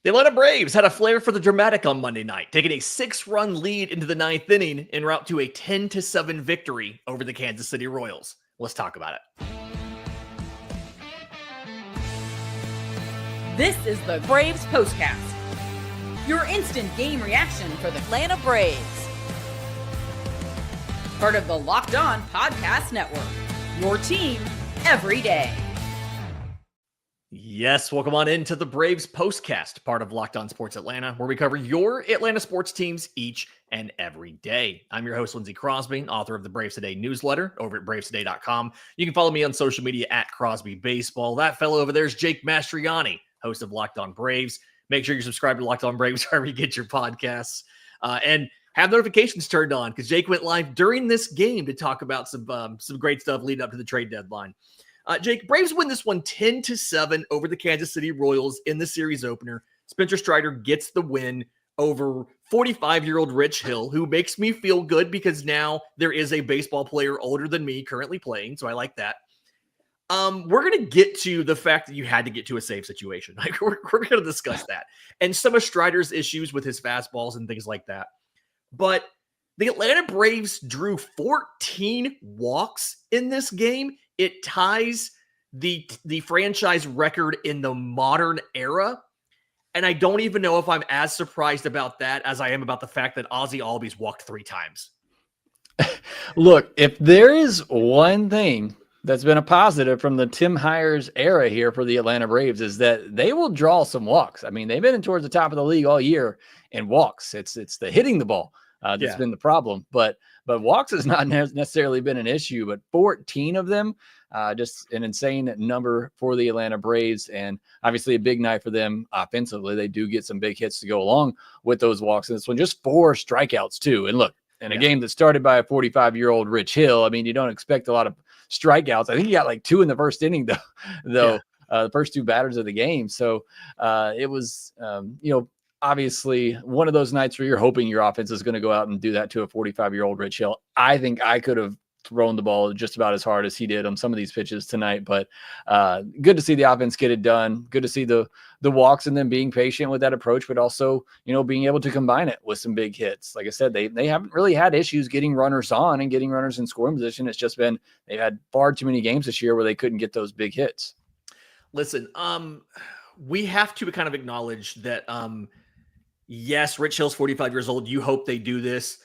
The Atlanta Braves had a flair for the dramatic on Monday night, taking a 6-run lead into the ninth inning en route to a 10-7 victory over the Kansas City Royals. Let's talk about it. This is the Braves Postcast, your instant game reaction for the Atlanta Braves. Part of the Locked On Podcast Network, your team every day. Yes, welcome on into the Braves Postcast, part of Locked On Sports Atlanta, where we cover your Atlanta sports teams each and every day. I'm your host, Lindsay Crosby, author of the Braves Today newsletter over at bravestoday.com. You can follow me on social media at Crosby Baseball. That fellow over there is Jake Mastroianni, host of Locked On Braves. Make sure you subscribe to Locked On Braves wherever you get your podcasts. And have notifications turned on because Jake went live during this game to talk about some great stuff leading up to the trade deadline. Jake, Braves win this one 10-7 over the Kansas City Royals in the series opener. Spencer Strider gets the win over 45-year-old Rich Hill, who makes me feel good because now there is a baseball player older than me currently playing, so I like that. We're going to get to the fact that you had to get to a save situation. Like we're going to discuss that and some of Strider's issues with his fastballs and things like that. But the Atlanta Braves drew 14 walks in this game. It ties the franchise record in the modern era. And I don't even know if I'm as surprised about that as I am about the fact that Ozzie Albies walked 3 times. Look, if there is one thing that's been a positive from the Tim Hires era here for the Atlanta Braves is that they will draw some walks. I mean, they've been towards the top of the league all year in walks. It's the hitting the ball that's been the problem. But walks has not necessarily been an issue, but 14 of them, just an insane number for the Atlanta Braves, and obviously a big night for them offensively. They do get some big hits to go along with those walks in this one. Just 4 strikeouts too. And look, in a game that started by a 45-year-old Rich Hill, I mean, you don't expect a lot of strikeouts. I think he got like 2 in the first inning though. The first 2 batters of the game. So it was, obviously one of those nights where you're hoping your offense is going to go out and do that to a 45-year-old Rich Hill. I think I could have thrown the ball just about as hard as he did on some of these pitches tonight, but good to see the offense get it done. Good to see the walks and then being patient with that approach, but also, being able to combine it with some big hits. Like I said, they haven't really had issues getting runners on and getting runners in scoring position. It's just been, they've had far too many games this year where they couldn't get those big hits. Listen, we have to kind of acknowledge that, yes, Rich Hill's 45 years old. You hope they do this.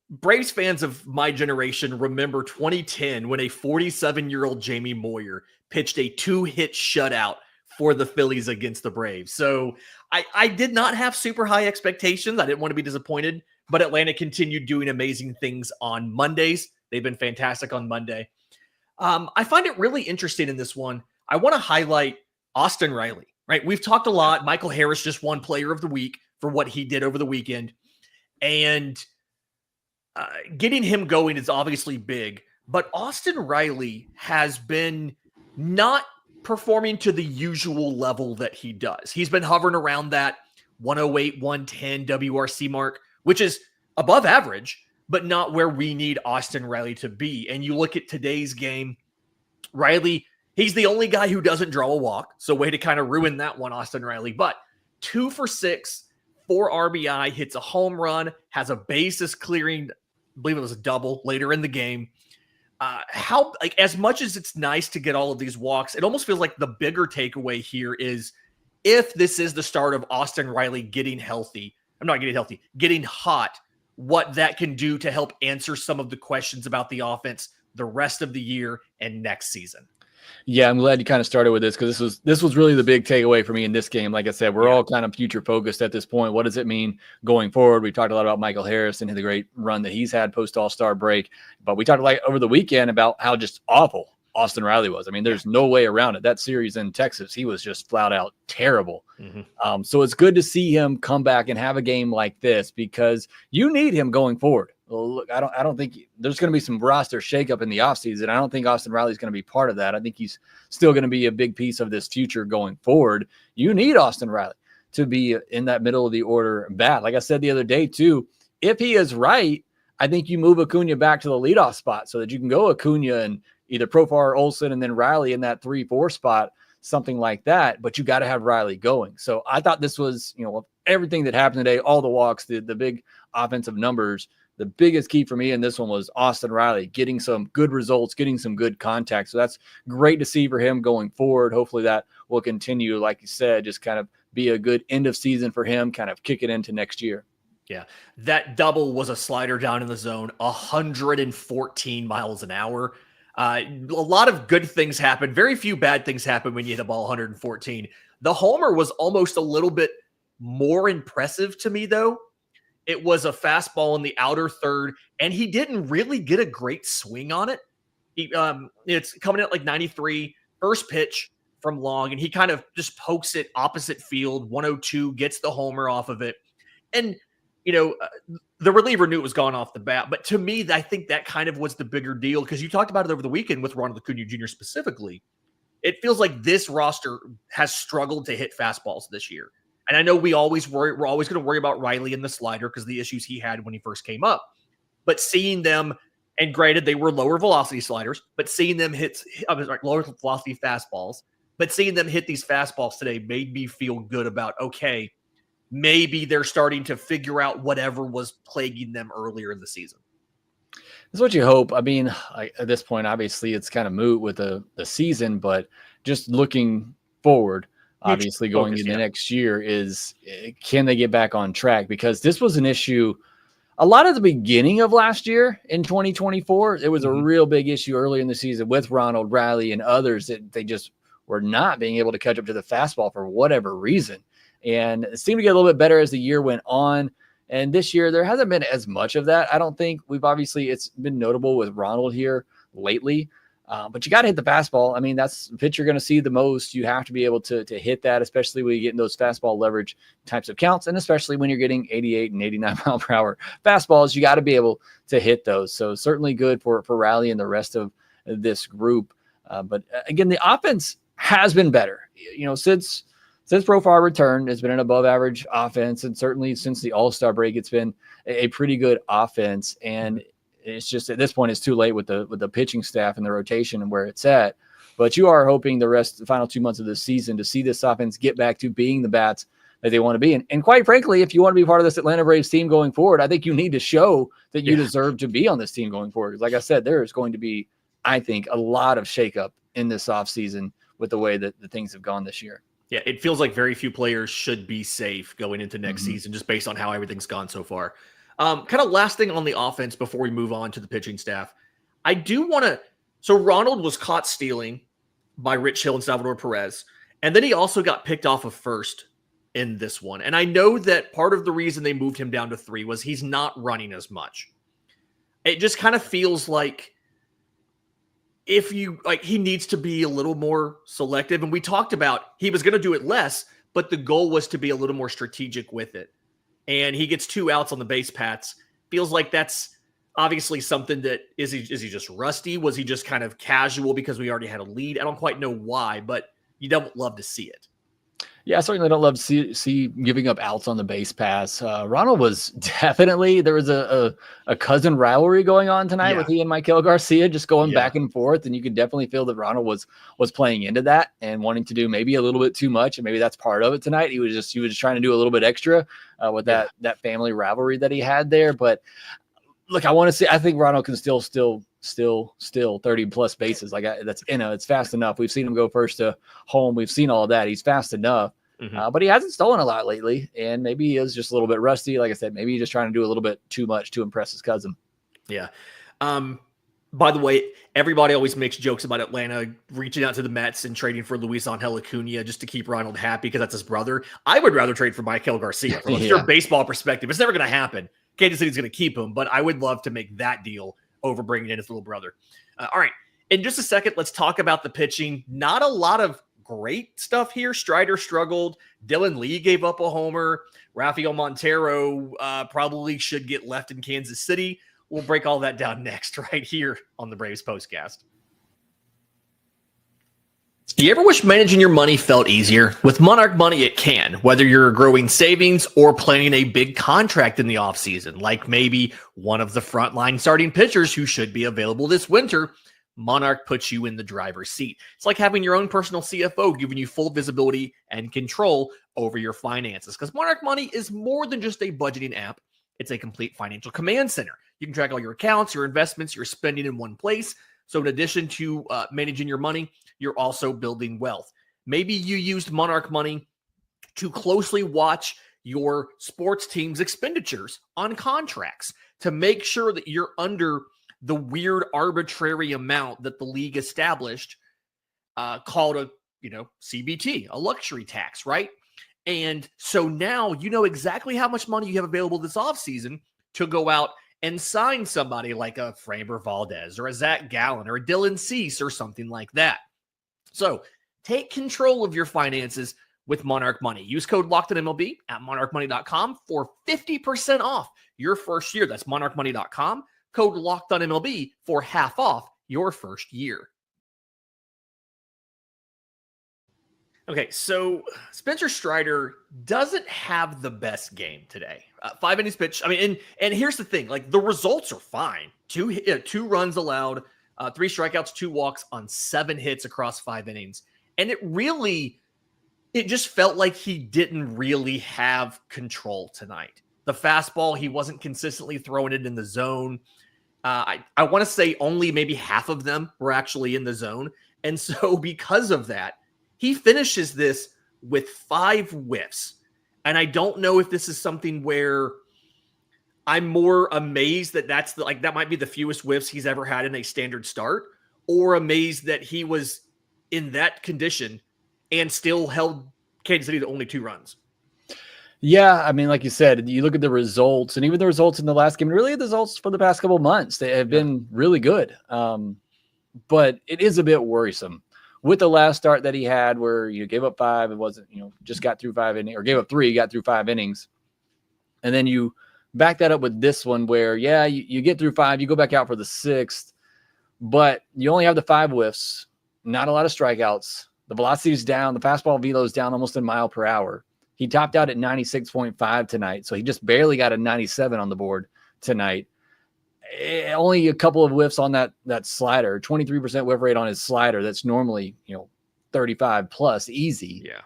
Braves fans of my generation remember 2010 when a 47-year-old Jamie Moyer pitched a 2-hit shutout for the Phillies against the Braves. So I did not have super high expectations. I didn't want to be disappointed, but Atlanta continued doing amazing things on Mondays. They've been fantastic on Monday. I find it really interesting in this one. I want to highlight Austin Riley. Right, we've talked a lot. Michael Harris just won Player of the Week for what he did over the weekend. And getting him going is obviously big. But Austin Riley has been not performing to the usual level that he does. He's been hovering around that 108, 110 WRC mark, which is above average, but not where we need Austin Riley to be. And you look at today's game, Riley, he's the only guy who doesn't draw a walk. So way to kind of ruin that one, Austin Riley. But 2 for 6, 4 RBI, hits a home run, has a bases clearing, I believe it was a double later in the game. As much as it's nice to get all of these walks, it almost feels like the bigger takeaway here is if this is the start of Austin Riley getting hot, what that can do to help answer some of the questions about the offense the rest of the year and next season. Yeah, I'm glad you kind of started with this because this was really the big takeaway for me in this game. Like I said, we're all kind of future focused at this point. What does it mean going forward? We talked a lot about Michael Harris and the great run that he's had post All-Star break, but we talked over the weekend about how just awful Austin Riley was. I mean, there's no way around it. That series in Texas, he was just flat out terrible. Mm-hmm. So it's good to see him come back and have a game like this because you need him going forward. Well, look, I don't think there's going to be some roster shakeup in the offseason. I don't think Austin Riley is going to be part of that. I think he's still going to be a big piece of this future going forward. You need Austin Riley to be in that middle of the order bat. Like I said the other day too, if he is right, I think you move Acuna back to the leadoff spot so that you can go Acuna and either Profar, Olsen, and then Riley in that 3-4 spot something like that, but you got to have Riley going. So I thought this was, everything that happened today, all the walks, the big offensive numbers, the biggest key for me in this one was Austin Riley getting some good results, getting some good contact. So that's great to see for him going forward. Hopefully that will continue, like you said, just kind of be a good end of season for him, kind of kick it into next year. Yeah, that double was a slider down in the zone, 114 miles an hour. A lot of good things happen. Very few bad things happen when you hit a ball 114. The homer was almost a little bit more impressive to me, though. It was a fastball in the outer third, and he didn't really get a great swing on it. It's coming at like 93, first pitch from long, and he kind of just pokes it opposite field, 102, gets the homer off of it. And, the reliever knew it was gone off the bat. But to me, I think that kind of was the bigger deal, because you talked about it over the weekend with Ronald Acuna Jr. specifically. It feels like this roster has struggled to hit fastballs this year. And I know we're always going to worry about Riley and the slider because the issues he had when he first came up. But seeing them, and granted, they were lower velocity sliders, but seeing them hit lower velocity fastballs, but seeing them hit these fastballs today made me feel good about, okay, maybe they're starting to figure out whatever was plaguing them earlier in the season. That's what you hope. I mean, at this point, obviously, it's kind of moot with the season, but just looking forward, obviously going into next year is, can they get back on track? Because this was an issue a lot at the beginning of last year in 2024. It was a real big issue early in the season with Ronald, Riley, and others that they just were not being able to catch up to the fastball for whatever reason. And it seemed to get a little bit better as the year went on. And this year, there hasn't been as much of that. I don't think it's been notable with Ronald here lately. But you got to hit the fastball. I mean, that's the pitch you're going to see the most. You have to be able to hit that, especially when you get in those fastball leverage types of counts, and especially when you're getting 88 and 89 mile per hour fastballs, you got to be able to hit those. So certainly good for Riley and the rest of this group. But again, the offense has been better. Since Profar returned, it's been an above average offense, and certainly since the All-Star break, it's been a pretty good offense. And it's just at this point, it's too late with the pitching staff and the rotation and where it's at. But you are hoping the final 2 months of the season to see this offense get back to being the bats that they want to be. And quite frankly, if you want to be part of this Atlanta Braves team going forward, I think you need to show that you deserve to be on this team going forward. Because like I said, there is going to be, I think, a lot of shakeup in this offseason with the way that the things have gone this year. Yeah, it feels like very few players should be safe going into next season just based on how everything's gone so far. Kind of last thing on the offense before we move on to the pitching staff. I do want to – so Ronald was caught stealing by Rich Hill and Salvador Perez, and then he also got picked off of first in this one. And I know that part of the reason they moved him down to 3 was he's not running as much. It just kind of feels like he needs to be a little more selective. And we talked about he was going to do it less, but the goal was to be a little more strategic with it. And he gets 2 outs on the base paths. Feels like that's obviously something that is he just rusty? Was he just kind of casual because we already had a lead? I don't quite know why, but you don't love to see it. Yeah, I certainly don't love to see giving up outs on the base pass. Ronald was definitely, there was a cousin rivalry going on tonight with he and Maikel Garcia just going back and forth. And you could definitely feel that Ronald was playing into that and wanting to do maybe a little bit too much. And maybe that's part of it tonight. He was just trying to do a little bit extra with that family rivalry that he had there. But look, I think Ronald can still 30 plus bases. It's fast enough. We've seen him go first to home. We've seen all of that. He's fast enough, but he hasn't stolen a lot lately. And maybe he is just a little bit rusty. Like I said, maybe he's just trying to do a little bit too much to impress his cousin. Yeah. By the way, everybody always makes jokes about Atlanta reaching out to the Mets and trading for Luis Angel Acuna just to keep Ronald happy because that's his brother. I would rather trade for Maikel Garcia from a pure baseball perspective. It's never going to happen. Kansas City's going to keep him, but I would love to make that deal over bringing in his little brother. All right. In just a second, let's talk about the pitching. Not a lot of great stuff here. Strider struggled. Dylan Lee gave up a homer. Rafael Montero probably should get left in Kansas City. We'll break all that down next right here on the Braves Postcast. Do you ever wish managing your money felt easier? With Monarch Money, it can, whether you're growing savings or planning a big contract in the offseason, like maybe one of the frontline starting pitchers who should be available this winter. Monarch puts you in the driver's seat. It's like having your own personal CFO giving you full visibility and control over your finances, because Monarch Money is more than just a budgeting app. It's a complete financial command center. You can track all your accounts, your investments, your spending in one place. So in addition to managing your money, you're also building wealth. Maybe you used Monarch Money to closely watch your sports team's expenditures on contracts to make sure that you're under the weird arbitrary amount that the league established, called a CBT, a luxury tax, right? And so now you know exactly how much money you have available this offseason to go out and sign somebody like a Framber Valdez or a Zach Gallen or a Dylan Cease or something like that. So take control of your finances with Monarch Money. Use code LOCKEDONMLB at monarchmoney.com for 50% off your first year. That's monarchmoney.com. Code LOCKEDONMLB for half off your first year. Okay, so Spencer Strider doesn't have the best game today. 5 innings pitched. I mean, and here's the thing: like, the results are fine. Two runs allowed, 3 strikeouts, 2 walks on 7 hits across 5 innings, and it just felt like he didn't really have control tonight. The fastball, he wasn't consistently throwing it in the zone. I want to say only maybe half of them were actually in the zone, and so because of that, he finishes this with 5 whiffs. And I don't know if this is something where I'm more amazed that that might be the fewest whiffs he's ever had in a standard start, or amazed that he was in that condition and still held Kansas City to only 2 runs. Yeah, I mean, like you said, you look at the results, and even the results in the last game, and really the results for the past couple of months, they have been really good. But it is a bit worrisome. With the last start that he had, where you gave up 5, it wasn't, just got through 5 innings, or gave up 3, got through 5 innings. And then you back that up with this one where, you get through 5, you go back out for the 6th, but you only have the 5 whiffs, not a lot of strikeouts. The velocity is down. The fastball velo is down almost a mile per hour. He topped out at 96.5 tonight, so he just barely got a 97 on the board tonight. Only a couple of whiffs on that slider, 23% whiff rate on his slider. That's normally, 35 plus easy. Yeah.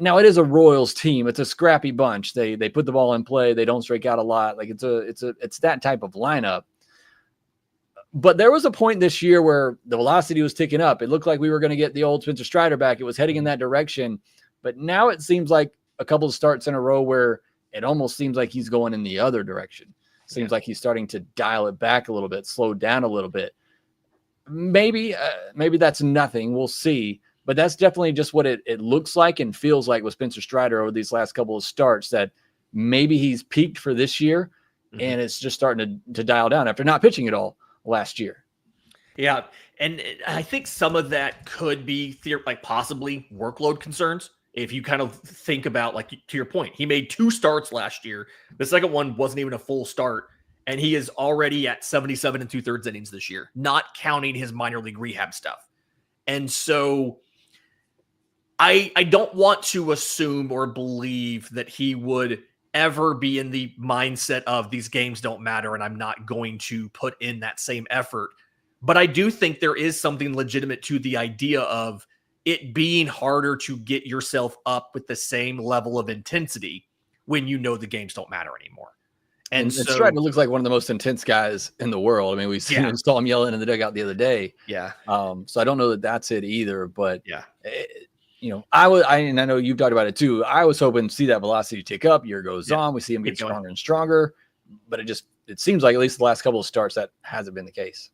Now it is a Royals team. It's a scrappy bunch. They put the ball in play. They don't strike out a lot. Like it's that type of lineup. But there was a point this year where the velocity was ticking up. It looked like we were going to get the old Spencer Strider back. It was heading in that direction. But now it seems like a couple of starts in a row where it almost seems like he's going in the other direction. Seems like he's starting to dial it back a little bit, slow down a little bit. Maybe that's nothing. We'll see. But that's definitely just what it looks like and feels like with Spencer Strider over these last couple of starts, that maybe he's peaked for this year, and it's just starting to dial down after not pitching at all last year. Yeah, and I think some of that could be possibly workload concerns. If you kind of think about, like, to your point, he made 2 starts last year. The second one wasn't even a full start, and he is already at 77 2/3 innings this year, not counting his minor league rehab stuff. And so I don't want to assume or believe that he would ever be in the mindset of these games don't matter and I'm not going to put in that same effort. But I do think there is something legitimate to the idea of it being harder to get yourself up with the same level of intensity when you know the games don't matter anymore. And so Strider looks like one of the most intense guys in the world. I mean, we saw him yelling in the dugout the other day. Yeah. So I don't know that that's it either, but yeah, I know you've talked about it too. I was hoping to see that velocity tick up. Year goes on, we see him get stronger and stronger, but it seems like at least the last couple of starts that hasn't been the case.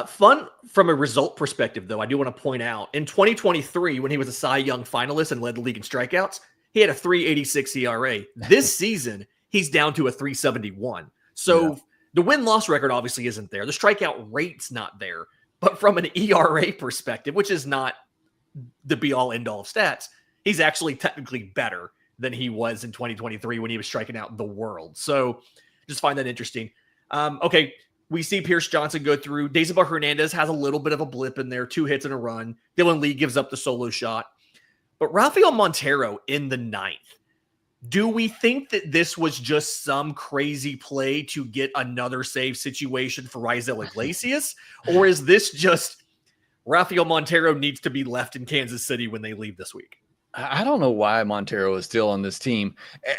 Fun from a result perspective, though, I do want to point out, in 2023, when he was a Cy Young finalist and led the league in strikeouts, he had a 3.86 ERA. This season, he's down to a 3.71. So the win-loss record obviously isn't there. The strikeout rate's not there. But from an ERA perspective, which is not the be-all, end-all of stats, he's actually technically better than he was in 2023 when he was striking out the world. So just find that interesting. Okay. We see Pierce Johnson go through. Daisy Hernandez has a little bit of a blip in there, 2 hits and a run. Dylan Lee gives up the solo shot. But Rafael Montero in the 9th, Do we think that this was just some crazy play to get another save situation for Raisel Iglesias? Or is this just Rafael Montero needs to be left in Kansas City when they leave this week? I don't know why Montero is still on this team,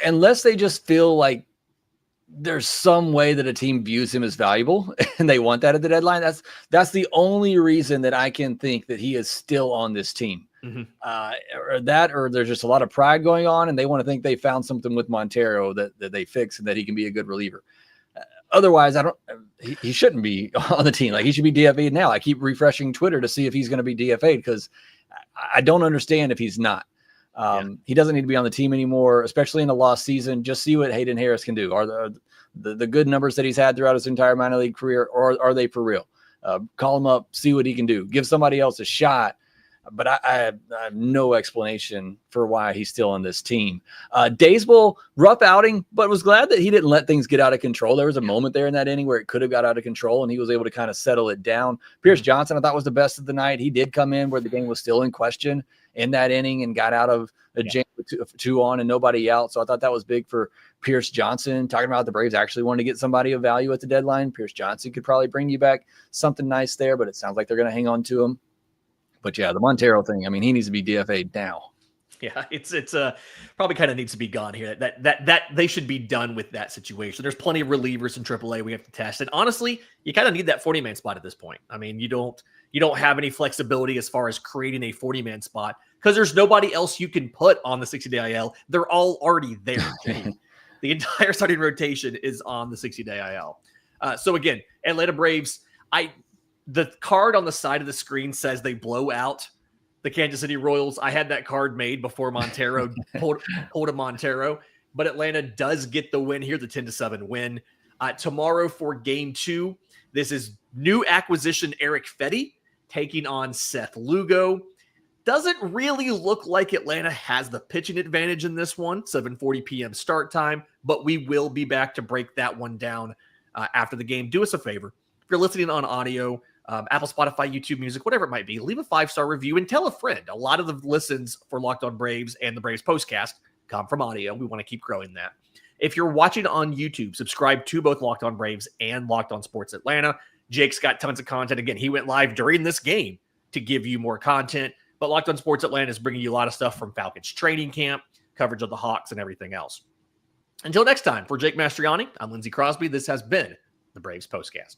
unless they just feel like there's some way that a team views him as valuable and they want that at the deadline. That's the only reason that I can think that he is still on this team. Or there's just a lot of pride going on and they want to think they found something with Montero that they fix and that he can be a good reliever. Otherwise, he shouldn't be on the team. Like, he should be DFA'd now. I keep refreshing Twitter to see if he's going to be DFA'd because I don't understand if he's not. He doesn't need to be on the team anymore, especially in a lost season. Just see what Hayden Harris can do. Are the good numbers that he's had throughout his entire minor league career, or are they for real? Call him up, see what he can do. Give somebody else a shot. But I have no explanation for why he's still on this team. Daysbel, rough outing, but was glad that he didn't let things get out of control. There was a moment there in that inning where it could have got out of control, and he was able to kind of settle it down. Pierce Johnson, I thought, was the best of the night. He did come in where the game was still in question in that inning and got out of a jam with two on and nobody out. So I thought that was big for Pierce Johnson. Talking about the Braves actually wanted to get somebody of value at the deadline. Pierce Johnson could probably bring you back something nice there, but it sounds like they're going to hang on to him. But yeah, the Montero thing, I mean, he needs to be DFA'd now. Yeah, it's probably kind of needs to be gone here. That they should be done with that situation. There's plenty of relievers in AAA we have to test. And honestly, you kind of need that 40-man spot at this point. I mean, you don't have any flexibility as far as creating a 40-man spot because there's nobody else you can put on the 60-day IL. They're all already there. The entire starting rotation is on the 60-day IL. So again, Atlanta Braves, the card on the side of the screen says they blow out the Kansas City Royals. I had that card made before Montero pulled a Montero, but Atlanta does get the win here, the 10-7 win. Tomorrow for game 2, this is new acquisition Eric Fetty taking on Seth Lugo. Doesn't really look like Atlanta has the pitching advantage in this one, 7:40 p.m. start time, but we will be back to break that one down after the game. Do us a favor. If you're listening on audio, Apple, Spotify, YouTube Music, whatever it might be, leave a 5-star review and tell a friend. A lot of the listens for Locked On Braves and the Braves Postcast come from audio. We want to keep growing that. If you're watching on YouTube, subscribe to both Locked On Braves and Locked On Sports Atlanta. Jake's got tons of content. Again, he went live during this game to give you more content, but Locked On Sports Atlanta is bringing you a lot of stuff from Falcons training camp, coverage of the Hawks, and everything else. Until next time, for Jake Mastroianni, I'm Lindsay Crosby. This has been the Braves Postcast.